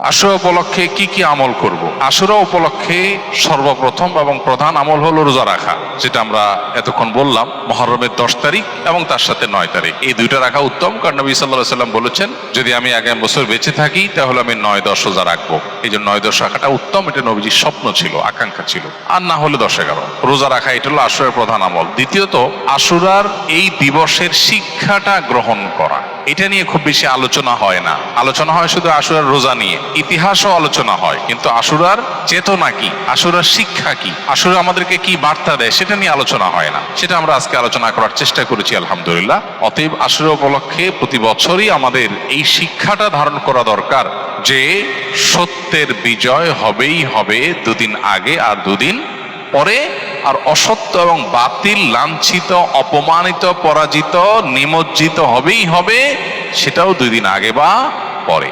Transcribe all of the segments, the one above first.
আশুরা উপলক্ষে কি কি আমল করব? আশুরা উপলক্ষে সর্বপ্রথম এবং প্রধান আমল হলো রোজা রাখা, যেটা আমরা এতক্ষণ বললাম। মুহররমের 10 তারিখ এবং তার সাথে 9 তারিখ, এই দুইটা রাখা উত্তম, কারণ নবী সাল্লাল্লাহু আলাইহি সাল্লাম বলেছেন, যদি আমি আগামী বছর বেঁচে থাকি তাহলে আমি 9-10 রোজা রাখবো। এই জন্য 9-10 রাখাটা উত্তম, এটা নবীজির স্বপ্ন ছিল, আকাঙ্ক্ষা ছিল। আর না হলে 10-11 রোজা রাখা, এটা হলো আশুরার প্রধান আমল। দ্বিতীয়ত, আশুরার এই দিবসের শিক্ষাটা গ্রহণ করা, এটা নিয়ে খুব বেশি আলোচনা হয় না। আলোচনা হয় শুধু আশুরার রোজা নিয়ে, ইতিহাসও আলোচনা হয়, কিন্তু আশুরার চেতনা কি, আশুরার শিক্ষা কি, আশুরা আমাদেরকে কি বার্তা দেয়, সেটা নিয়ে আলোচনা হয় না। সেটা আমরা আজকে আলোচনা করার চেষ্টা করেছি, আলহামদুলিল্লাহ। অতএব আশুরা উপলক্ষে প্রতি বছরই আমাদের এই শিক্ষাটা ধারণ করা দরকার যে সত্যের বিজয় হবেই হবে, দুদিন আগে আর দুদিন পরে। আর অসত্য এবং বাতিল লাঞ্ছিত, অপমানিত, পরাজিত, নিমজ্জিত হবেই হবে, সেটাও 2 দিন আগে বা পরে।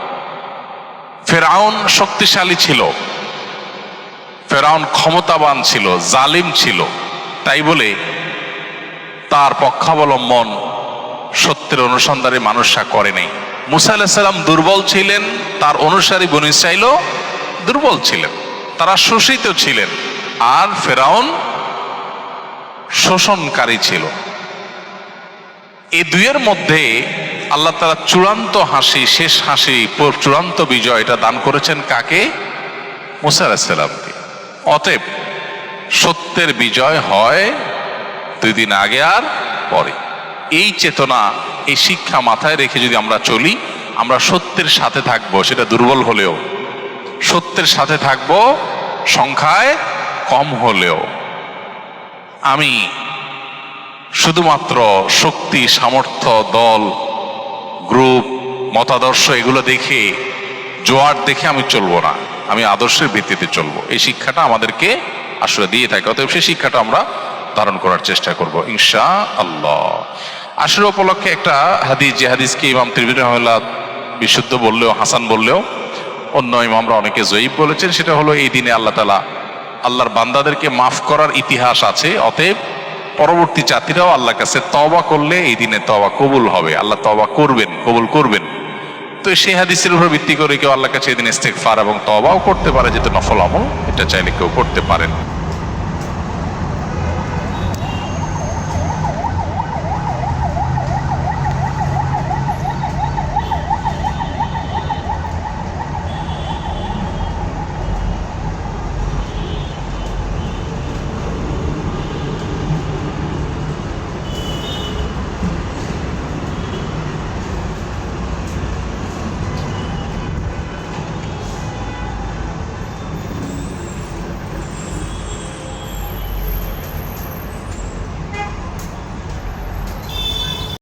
ফেরাউন শক্তিশালী ছিল, ফেরাউন ক্ষমতাবান ছিল, জালিম ছিল, তাই বলে তার পক্ষাবলম্বন সত্যের অনুসন্ধানে মানুষরা করে নাই। মুসা আলাইহিস সালাম দুর্বল ছিলেন, তার অনুসারী বনী ইসরাঈলও দুর্বল ছিলেন, তারা শোষিত ছিলেন। আর ফেরাউন শোষণকারী ছিল। এই দুইয়ের মধ্যে আল্লাহ তাআলা চূড়ান্ত হাসি, শেষ হাসি, চূড়ান্ত বিজয় এটা দান করেছেন কাকে? মুসা আলাইহিস সালামকে। অতএব সত্যের বিজয় হয় 2 দিন আগে আর পরে। এই চেতনা, এই শিক্ষা মাথায় রেখে যদি আমরা চলি, আমরা সত্যের সাথে থাকবো, সেটা দুর্বল হলেও সত্যের সাথে থাকবো, সংখ্যায় কম হলেও। আমি শুধুমাত্র শক্তি, সামর্থ্য, দল, গ্রুপ, মতাদর্শ এগুলো দেখে, জোয়ার দেখে আমি চলবো না, আমি আদর্শের ভিত্তিতে চলবো। এই শিক্ষাটা আমাদেরকে আসলে দিয়ে থাকে। অতএব সেই শিক্ষাটা আমরা ধারণ করার চেষ্টা করব ইনশাআল্লাহ। আশুরা উপলক্ষে একটা হাদিস, যে হাদিসকে ইমাম তিরমিজি রাহিমাহুল্লাহ বিশুদ্ধ বললেও, হাসান বললেও, অন্য ইমামরা অনেকে জয়ীফ বলেছেন, সেটা হলো এই দিনে আল্লাহ তাআলা আল্লাহর বান্দাদেরকে মাফ করার ইতিহাস আছে। অতএব পরবর্তী জাতিরাও আল্লাহর কাছে তওবা করলে এই দিনে তওবা কবুল হবে, আল্লাহ তওবা করবেন, কবুল করবেন। তো সেই হাদিসের উপর ভিত্তি করে কেউ আল্লাহর কাছে এই দিন ইস্তেগফার এবং তওবাও করতে পারে, যেটা নফল আমল, এটা চাইলে কেউ করতে পারেন।